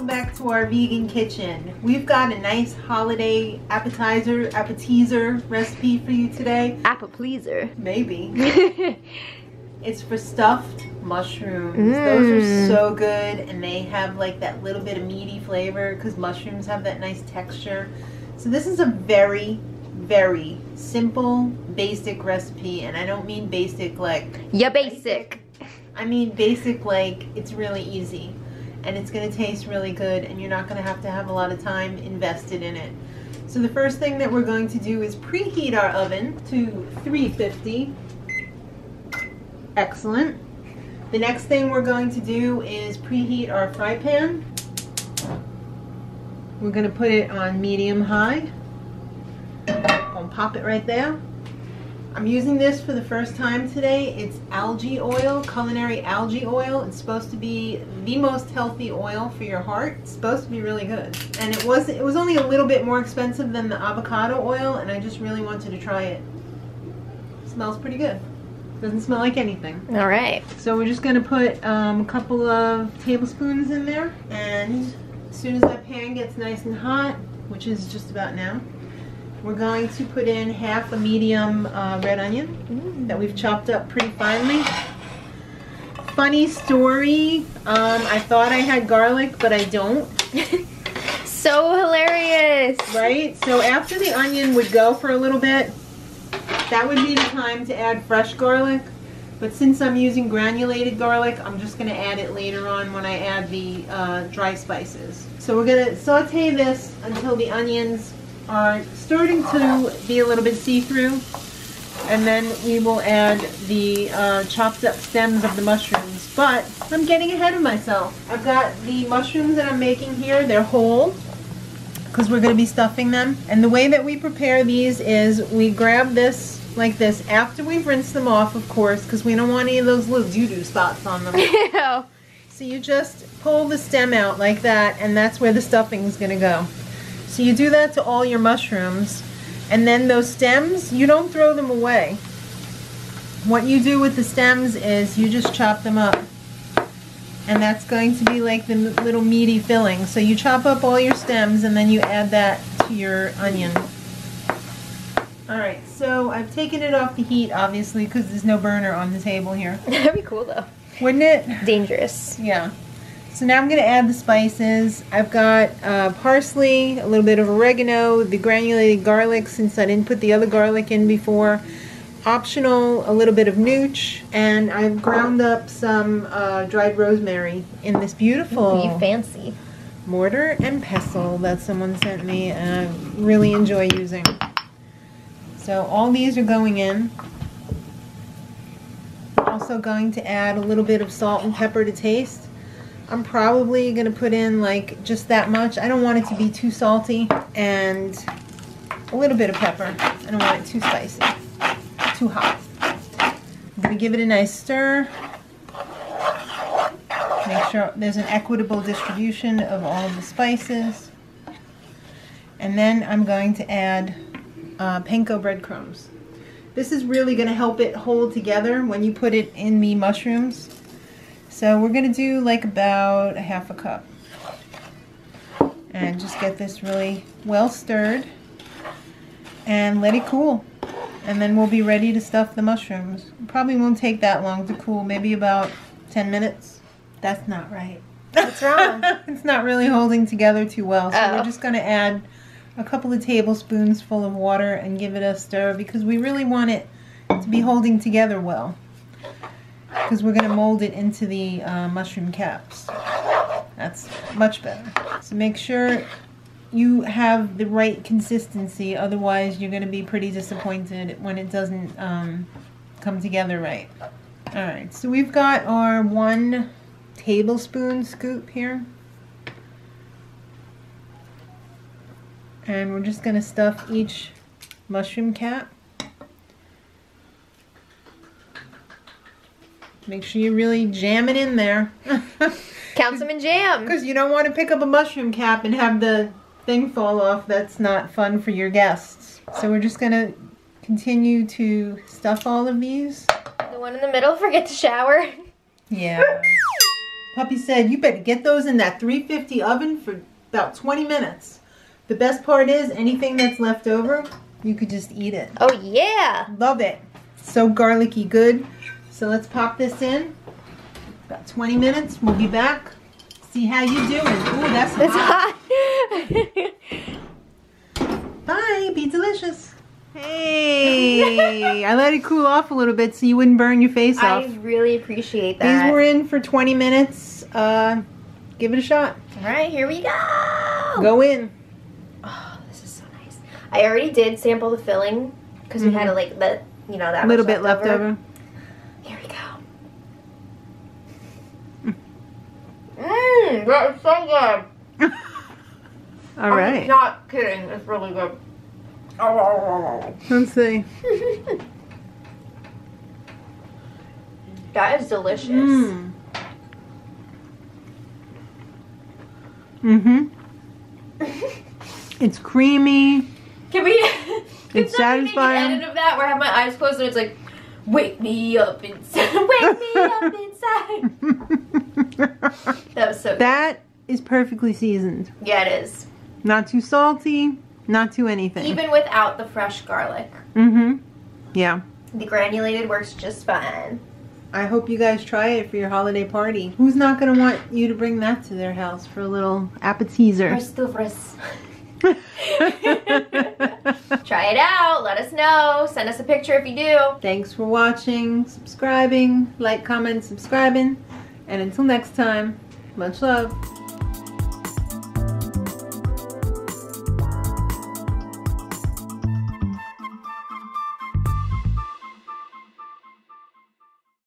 Welcome back to our vegan kitchen. We've got a nice holiday appetizer recipe for you today. Apple-pleaser. Maybe. It's for stuffed mushrooms. Those are so good, and they have like that little bit of meaty flavor because mushrooms have that nice texture. So this is a very, very simple, basic recipe, and I don't mean basic like... Yeah, basic. I mean basic like it's really easy. And it's going to taste really good, and you're not going to have a lot of time invested in it. So the first thing that we're going to do is preheat our oven to 350. Excellent. The next thing we're going to do is preheat our fry pan. We're going to put it on medium-high. I'll pop it right there. I'm using this for the first time today. It's algae oil, culinary algae oil. It's supposed to be the most healthy oil for your heart. It's supposed to be really good. And it was only a little bit more expensive than the avocado oil, and I just really wanted to try it. It smells pretty good. Doesn't smell like anything. All right. So we're just going to put a couple of tablespoons in there, and as soon as that pan gets nice and hot, which is just about now, we're going to put in half a medium red onion that we've chopped up pretty finely. Funny story, I thought I had garlic, but I don't. So hilarious. Right? So after the onion would go for a little bit, that would be the time to add fresh garlic. But since I'm using granulated garlic, I'm just going to add it later on when I add the dry spices. So we're going to saute this until the onions are starting to be a little bit see-through, and then we will add the chopped up stems of the mushrooms. But I'm getting ahead of myself. I've got the mushrooms that I'm making here. They're whole because we're going to be stuffing them. And the way that we prepare these is we grab this like this after we've rinsed them off, of course, because we don't want any of those little doo-doo spots on them. Ew. So you just pull the stem out like that, and that's where the stuffing is going to go. So you do that to all your mushrooms, and then those stems, you don't throw them away. What you do with the stems is you just chop them up, and that's going to be like the little meaty filling. So you chop up all your stems, and then you add that to your onion. Alright, so I've taken it off the heat, obviously, because there's no burner on the table here. That'd be cool, though. Wouldn't it? Dangerous. Yeah. So now I'm going to add the spices. I've got parsley, a little bit of oregano, the granulated garlic since I didn't put the other garlic in before. Optional, a little bit of nooch, and I've ground up some dried rosemary in this beautiful You fancy. mortar and pestle that someone sent me, and I really enjoy using. So all these are going in. I'm also going to add a little bit of salt and pepper to taste. I'm probably going to put in like just that much. I don't want it to be too salty, and a little bit of pepper. I don't want it too spicy, too hot. I'm going to give it a nice stir. Make sure there's an equitable distribution of all of the spices. And then I'm going to add Panko breadcrumbs. This is really going to help it hold together when you put it in the mushrooms. So we're going to do like about a half a cup. And just get this really well stirred. And let it cool. And then we'll be ready to stuff the mushrooms. Probably won't take that long to cool. Maybe about 10 minutes. That's not right. What's wrong? It's not really holding together too well. So we're just going to add a couple of tablespoons full of water and give it a stir because we really want it to be holding together well. Because we're going to mold it into the mushroom caps. That's much better. So make sure you have the right consistency, otherwise you're going to be pretty disappointed when it doesn't come together right. Alright, so we've got our 1 tablespoon scoop here. And we're just going to stuff each mushroom cap. Make sure you really jam it in there. Count some and jam. Because you don't want to pick up a mushroom cap and have the thing fall off. That's not fun for your guests. So we're just going to continue to stuff all of these. The one in the middle, forget to shower. Yeah. Puppy said you better get those in that 350 oven for about 20 minutes. The best part is anything that's left over, you could just eat it. Oh yeah. Love it. So garlicky good. So let's pop this in. About 20 minutes. We'll be back. See how you doing. Ooh, that's hot. Bye. Be delicious. Hey. I let it cool off a little bit so you wouldn't burn your face off. I really appreciate that. These were in for 20 minutes. Give it a shot. All right, here we go. Go in. Oh, this is so nice. I already did sample the filling because we had a, like that little bit left over. Here we go. That is so good. All right. I'm not kidding. It's really good. Let's see. That is delicious. It's creamy. Can we? It's satisfying. Make an edit of that where I have my eyes closed and it's like, wake me up inside. Wake me up inside. That was so good. That is perfectly seasoned. Yeah, it is. Not too salty. Not too anything. Even without the fresh garlic. Yeah. The granulated works just fine. I hope you guys try it for your holiday party. Who's not going to want you to bring that to their house for a little appetizer? Try it out. Let us know. Send us a picture if you do. Thanks for watching, subscribing, like, comment, subscribing. And until next time, much love.